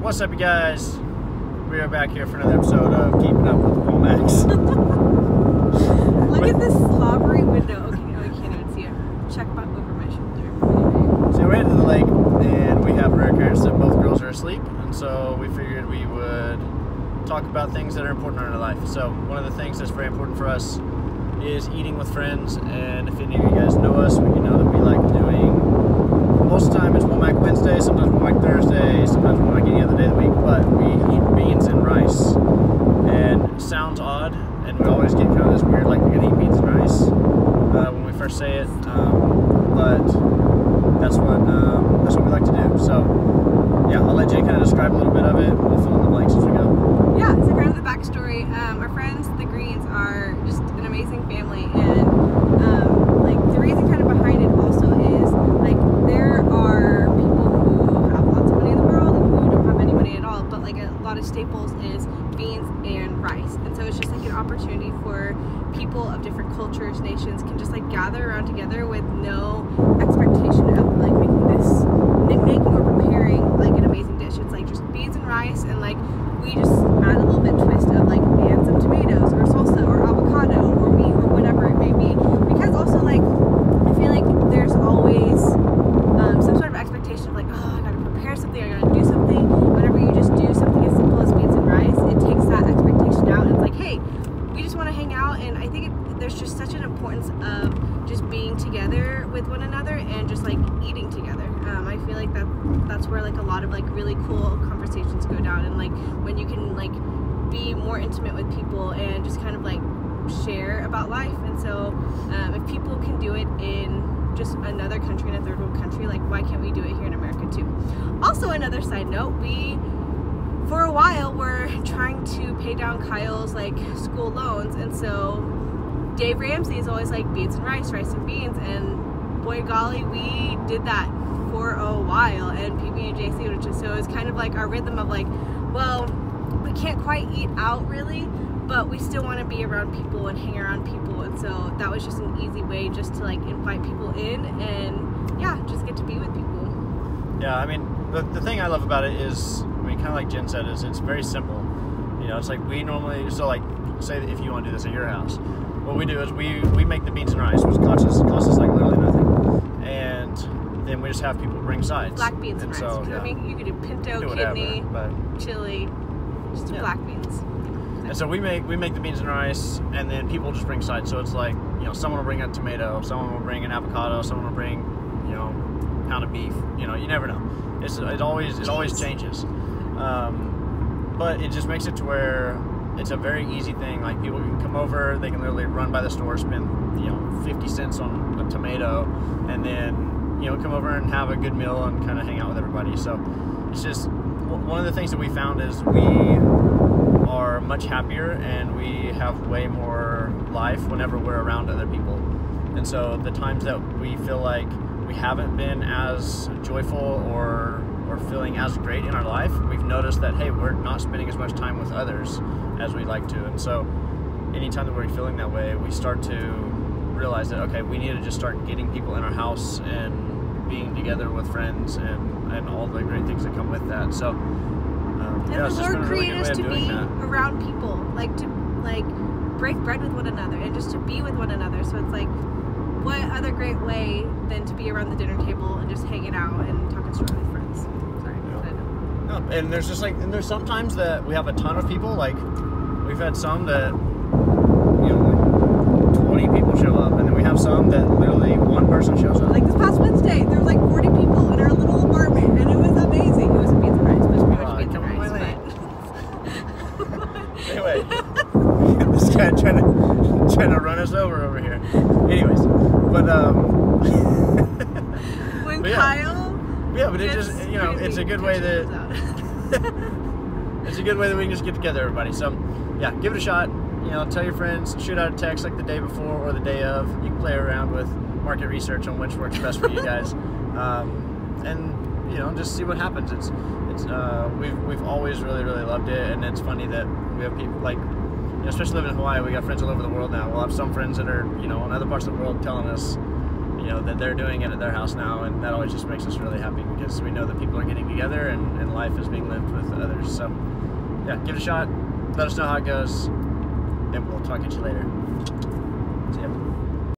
What's up, you guys? We are back here for another episode of Keeping Up with the Womax. Look at this slobbery window. Okay, no, I can't even see it. Check back over my shoulder. So we're headed to the lake, and we have rare occurrence that both girls are asleep, and so we figured we would talk about things that are important in our life. So one of the things that's very important for us is eating with friends, and if any of you guys know us, you know that we like doing, most of the time it's Womack Wednesday, sometimes Womack Thursday, sometimes Womack any other day of the week, but we eat beans and rice. And it sounds odd, and we always get kind of this weird, like we're gonna eat beans and rice when we first say it, but that's what we like to do. So yeah, I'll let Jay kind of describe a little bit of it. We'll fill in the blanks as we go. Yeah, so kind of the backstory. Our friends, the Greens, are just an amazing family, and like the reason kind of behind it also is like there are people who have lots of money in the world and who don't have any money at all, but like a lot of staples is beans and rice, and so it's just like an opportunity for people of different cultures, nations can just like gather around together with no expectation of like making or preparing like an amazing dish. It's like just beans and rice, and like we just add a little bit twist of like and some tomatoes or salsa or avocado or meat or whatever it may be, because also like I feel like there's always some sort of expectation of like, oh, I gotta prepare something, I gotta do something. Whenever you just do something as simple as beans and rice, it takes that expectation out, and it's like, hey, we just want to hang out. And I think there's just such an importance of just being together with one another and just like eating together. I feel like that's where like a lot of like really cool conversations go down, and like when you can like be more intimate with people and just kind of like share about life. And so if people can do it in just another country, in a third world country, like why can't we do it here in America too? Also, another side note, we for a while were trying to pay down Kyle's like school loans, and so Dave Ramsey is always like beans and rice and beans, and boy golly, we did that for a while, and PB and JC, which is, so it's kind of like our rhythm of like, well, we can't quite eat out really, but we still want to be around people and hang around people, and so that was just an easy way just to like invite people in and yeah, just get to be with people. Yeah, I mean, the thing I love about it is, I mean, kind of like Jen said, is it's very simple. You know, it's like we normally, so like, say that if you want to do this at your house, what we do is we make the beans and rice, which costs us like literally nothing, and then we just have people bring sides. Black beans and rice. So, yeah. I mean, you could do pinto, do kidney, but chili, just yeah. black beans. And so we make the beans and rice, and then people just bring sides. So it's like, you know, someone will bring a tomato, someone will bring an avocado, someone will bring, you know, a pound of beef. You know, you never know. It always changes. But it just makes it to where it's a very easy thing. Like people can come over, they can literally run by the store, spend 50 cents on a tomato, and then come over and have a good meal and kind of hang out with everybody. So it's just one of the things that we found is we are much happier and we have way more life whenever we're around other people. And so the times that we feel like we haven't been as joyful or feeling as great in our life, we've noticed that, hey, we're not spending as much time with others as we'd like to. And so anytime that we're feeling that way, we start to realize that, okay, we need to just start getting people in our house and being together with friends and all the great things that come with that. So yeah, the Lord created us to be around people, like to like break bread with one another and just to be with one another. So it's like, what other great way than to be around the dinner table and just hanging out and talking story with friends. Sorry. Yeah. No, and there's just like, and there's sometimes that we have a ton of people. Like we've had some that 20 people show up, and then we have some that literally one person shows up. Like this past Wednesday, there was like 40 people in our little apartment, and it was amazing. It was a beans and rice, but it was pretty much beans and rice. Anyway, this guy trying to run us over here. Anyways, but when but Kyle, yeah, but it just it's a good way that it's a good way that we can just get together, everybody. So yeah, give it a shot. Tell your friends, shoot out a text like the day before or the day of. You can play around with market research on which works best for you guys, and just see what happens. It's we've always really loved it, and it's funny that we have people like, especially living in Hawaii, we got friends all over the world now. We'll have some friends that are in other parts of the world telling us, you know, that they're doing it at their house now, and that always just makes us really happy because we know that people are getting together and life is being lived with others. So yeah, give it a shot. Let us know how it goes, and we'll talk at you later. See ya.